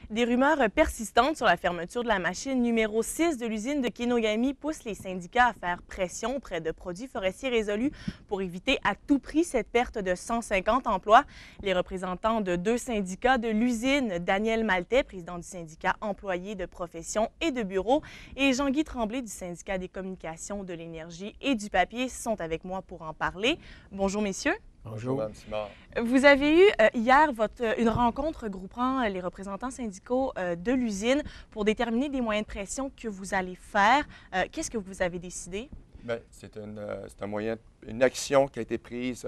Des rumeurs persistantes sur la fermeture de la machine numéro 6 de l'usine de Kenogami poussent les syndicats à faire pression auprès de Produits forestiers résolus pour éviter à tout prix cette perte de 150 emplois. Les représentants de deux syndicats de l'usine, Daniel Maltais, président du syndicat employés de profession et de bureau, et Jean-Guy Tremblay du syndicat des communications, de l'énergie et du papier sont avec moi pour en parler. Bonjour messieurs. Bonjour, Mme Simard. Vous avez eu hier une rencontre regroupant les représentants syndicaux de l'usine pour déterminer des moyens de pression que vous allez faire. Qu'est-ce que vous avez décidé? Bien, c'est un moyen, une action qui a été prise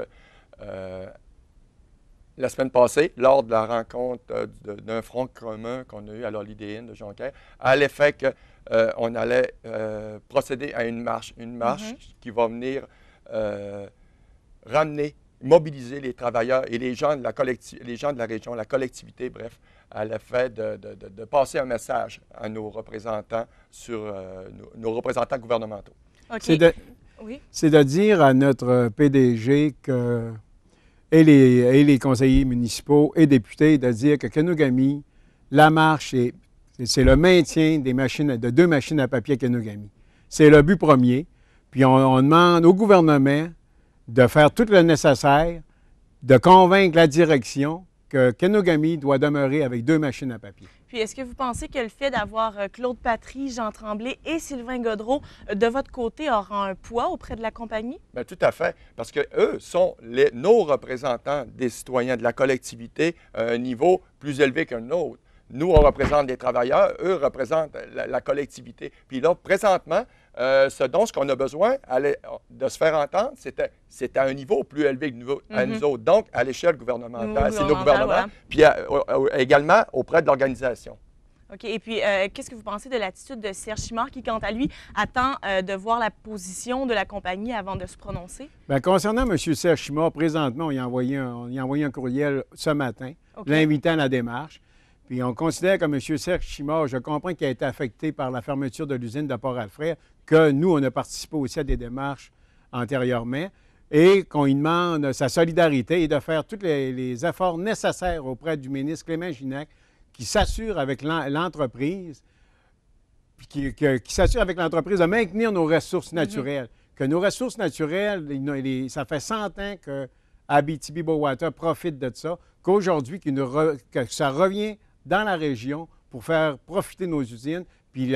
la semaine passée lors de la rencontre d'un front commun qu'on a eu à l'Holiday Inn de Jonquière, à l'effet qu'on allait procéder à une marche qui va venir mobiliser les travailleurs et les gens de la région, la collectivité, bref, à l'effet de passer un message à nos représentants nos représentants gouvernementaux. Okay. C'est de dire à notre PDG et les conseillers municipaux et députés de dire que Kenogami, la marche, c'est le maintien de deux machines à papier à Kenogami. C'est le but premier. Puis on demande au gouvernement de faire tout le nécessaire, de convaincre la direction que Kenogami doit demeurer avec deux machines à papier. Puis, est-ce que vous pensez que le fait d'avoir Claude Patry, Jean Tremblay et Sylvain Godreau de votre côté aura un poids auprès de la compagnie? Bien, tout à fait, parce qu'eux sont nos représentants des citoyens de la collectivité à un niveau plus élevé qu'un nôtre. Nous, on représente les travailleurs, eux représentent la collectivité. Puis là, présentement, ce qu'on a besoin de se faire entendre, c'était à un niveau plus élevé que à nous autres, donc à l'échelle gouvernementale. C'est nos gouvernements, ouais. Puis également auprès de l'organisation. OK. Et puis, qu'est-ce que vous pensez de l'attitude de Serge Chimard qui, quant à lui, attend de voir la position de la compagnie avant de se prononcer? Bien, concernant M. Serge Chimard, présentement, on y a envoyé un courriel ce matin, Okay. l'invitant à la démarche. Puis on considère que M. Serge Chimard, je comprends qu'il a été affecté par la fermeture de l'usine de Port-Alfred, que nous, on a participé aussi à des démarches antérieurement, et qu'on lui demande sa solidarité et de faire tous les efforts nécessaires auprès du ministre Clément Gignac, qui s'assure avec l'entreprise, qui s'assure avec l'entreprise de maintenir nos ressources naturelles. Que nos ressources naturelles, ça fait 100 ans que Abitibi-Bowater profite de ça, qu'aujourd'hui, que ça revient dans la région pour faire profiter nos usines puis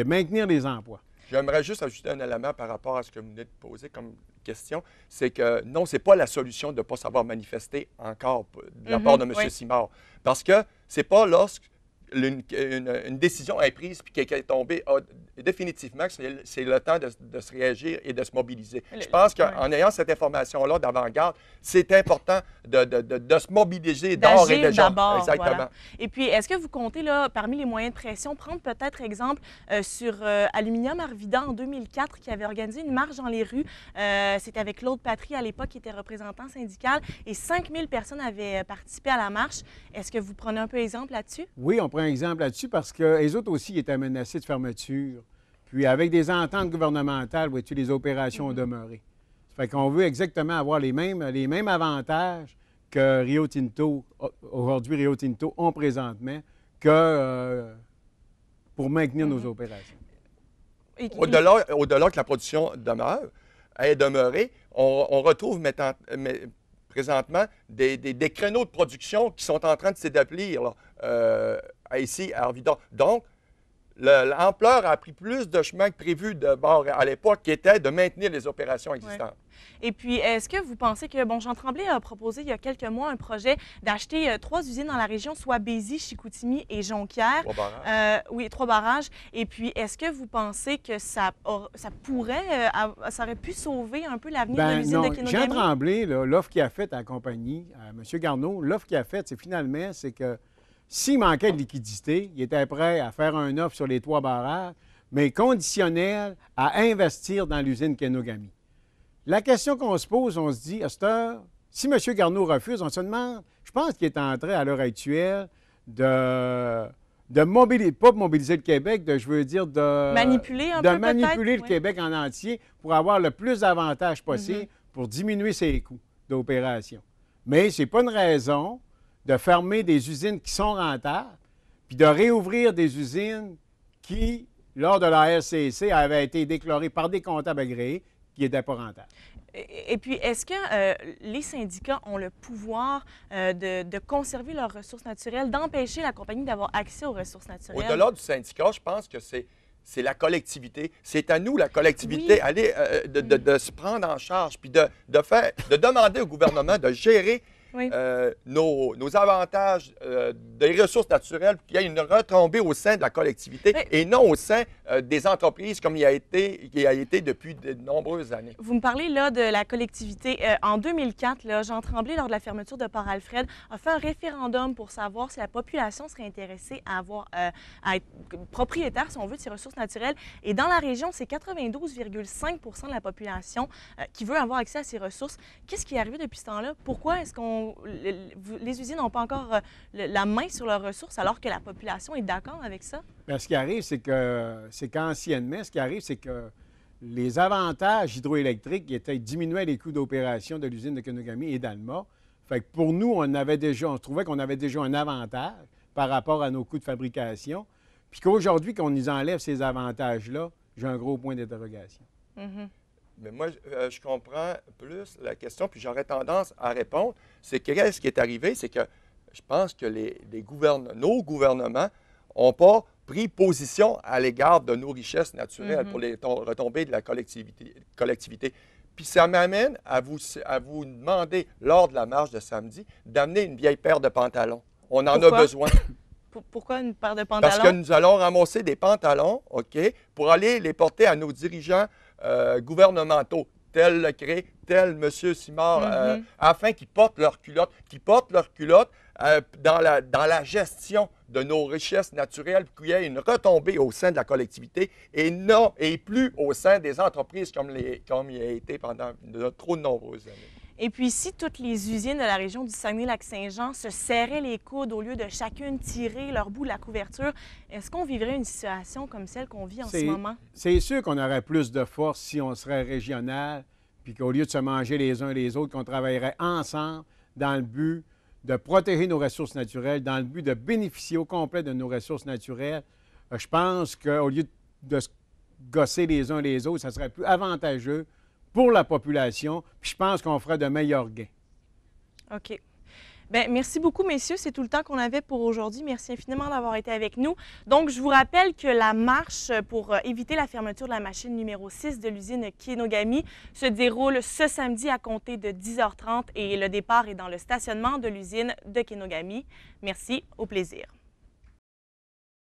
maintenir les emplois. J'aimerais juste ajouter un élément par rapport à ce que vous venez de poser comme question. C'est que non, ce n'est pas la solution de ne pas savoir manifester encore de la part de M. Simard. Parce que ce n'est pas lorsque une décision est prise puis qu'elle est tombée définitivement que c'est le temps de se réagir et de se mobiliser. Je pense qu'en ayant cette information-là d'avant-garde, c'est important de se mobiliser d'ores et déjà. Exactement. Voilà. Et puis, est-ce que vous comptez, là, parmi les moyens de pression, prendre peut-être exemple sur Aluminium Arvida en 2004 qui avait organisé une marche dans les rues. C'était avec Claude Patry à l'époque qui était représentant syndical et 5000 personnes avaient participé à la marche. Est-ce que vous prenez un peu exemple là-dessus? Oui, on prend un exemple là-dessus parce que les autres aussi étaient menacés de fermeture. Puis avec des ententes gouvernementales, vois-tu, les opérations ont demeuré. Ça fait qu'on veut exactement avoir les mêmes avantages que Rio Tinto, aujourd'hui Rio Tinto, ont présentement, que pour maintenir nos opérations. Au-delà que la production est demeurée, on retrouve présentement des créneaux de production qui sont en train de s'établir ici à Arvida. Donc, l'ampleur a pris plus de chemin que prévu de bord à l'époque, qui était de maintenir les opérations existantes. Ouais. Et puis, est-ce que vous pensez que, bon, Jean Tremblay a proposé il y a quelques mois un projet d'acheter 3 usines dans la région, soit Bézi, Chicoutimi et Jonquière. 3 barrages. Oui, 3 barrages. Et puis, est-ce que vous pensez que ça aurait pu sauver un peu l'avenir de l'usine de Kenogami? Jean Tremblay, l'offre qu'il a faite à la compagnie, à M. Garneau, l'offre qu'il a faite, c'est que s'il manquait de liquidité, il était prêt à faire une offre sur les 3 barrages, mais conditionnelle à investir dans l'usine Kenogami. La question qu'on se pose, on se dit, à cette heure, si M. Garneau refuse, on se demande, je pense qu'il est en train, à l'heure actuelle, pas de mobiliser le Québec, de manipuler le Québec en entier pour avoir le plus d'avantages possible pour diminuer ses coûts d'opération. Mais ce n'est pas une raison de fermer des usines qui sont rentables puis de réouvrir des usines qui, lors de la RCC, avaient été déclarées par des comptables agréés qui n'étaient pas rentables. Et puis, est-ce que les syndicats ont le pouvoir de conserver leurs ressources naturelles, d'empêcher la compagnie d'avoir accès aux ressources naturelles? Au-delà du syndicat, je pense que c'est la collectivité. C'est à nous, la collectivité, Oui. aller, de se prendre en charge, puis de demander au gouvernement de gérer Oui. nos avantages des ressources naturelles, qu'il y ait une retombée au sein de la collectivité et non au sein des entreprises comme il a été depuis de nombreuses années. Vous me parlez là de la collectivité. En 2004, là, Jean Tremblay, lors de la fermeture de Port-Alfred, a fait un référendum pour savoir si la population serait intéressée à être propriétaire, si on veut, de ces ressources naturelles. Et dans la région, c'est 92,5 % de la population qui veut avoir accès à ces ressources. Qu'est-ce qui est arrivé depuis ce temps-là? Pourquoi est-ce que les usines n'ont pas encore la main sur leurs ressources alors que la population est d'accord avec ça? Bien, ce qui arrive, c'est qu'anciennement, les avantages hydroélectriques diminuaient les coûts d'opération de l'usine de Kenogami et d'Alma. Fait que pour nous, on trouvait qu'on avait déjà un avantage par rapport à nos coûts de fabrication. Puis qu'aujourd'hui, qu'on nous enlève ces avantages-là, j'ai un gros point d'interrogation. Mm-hmm. Mais moi, je comprends plus la question, puis j'aurais tendance à répondre. C'est que qu'est-ce qui est arrivé? C'est que je pense que nos gouvernements n'ont pas pris position à l'égard de nos richesses naturelles pour les retombées de la collectivité. Puis ça m'amène à vous demander, lors de la marche de samedi, d'amener une vieille paire de pantalons. On en a besoin. Pourquoi une paire de pantalons? Parce que nous allons ramasser des pantalons, OK, pour aller les porter à nos dirigeants gouvernementaux, tel Lecré, tel M. Simard, afin qu'ils portent leurs culottes, dans la gestion de nos richesses naturelles, qu'il y ait une retombée au sein de la collectivité et plus au sein des entreprises comme il a été pendant trop de nombreuses années. Et puis, si toutes les usines de la région du Saguenay-Lac-Saint-Jean se serraient les coudes au lieu de chacune tirer leur bout de la couverture, est-ce qu'on vivrait une situation comme celle qu'on vit en ce moment? C'est sûr qu'on aurait plus de force si on serait régional, puis qu'au lieu de se manger les uns les autres, qu'on travaillerait ensemble dans le but de protéger nos ressources naturelles, dans le but de bénéficier au complet de nos ressources naturelles. Je pense qu'au lieu de se gosser les uns les autres, ça serait plus avantageux pour la population, puis je pense qu'on ferait de meilleurs gains. OK. Bien, merci beaucoup, messieurs. C'est tout le temps qu'on avait pour aujourd'hui. Merci infiniment d'avoir été avec nous. Donc, je vous rappelle que la marche pour éviter la fermeture de la machine numéro 6 de l'usine Kenogami se déroule ce samedi à compter de 10h30 et le départ est dans le stationnement de l'usine de Kenogami. Merci, au plaisir.